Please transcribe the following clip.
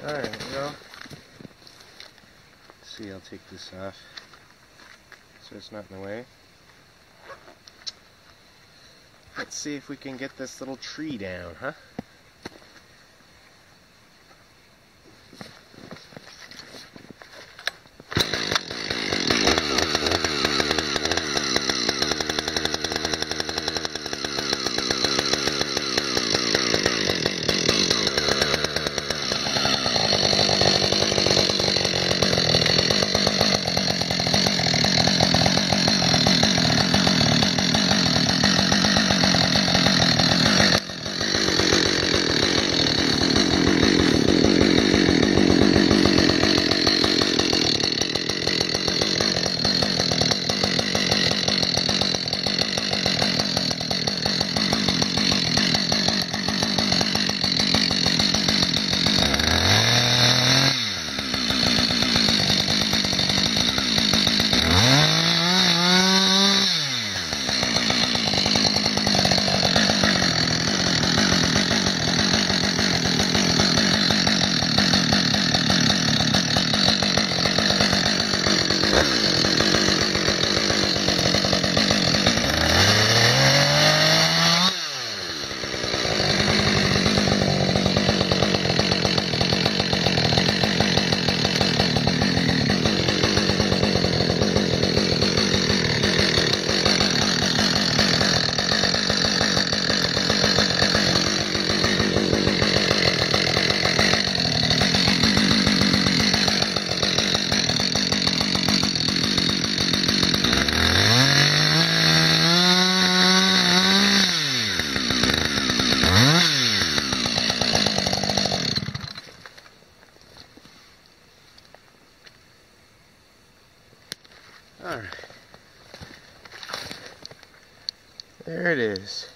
Alright, there we go. Let's see, I'll take this off so it's not in the way. Let's see if we can get this little tree down, huh? Alright. There it is.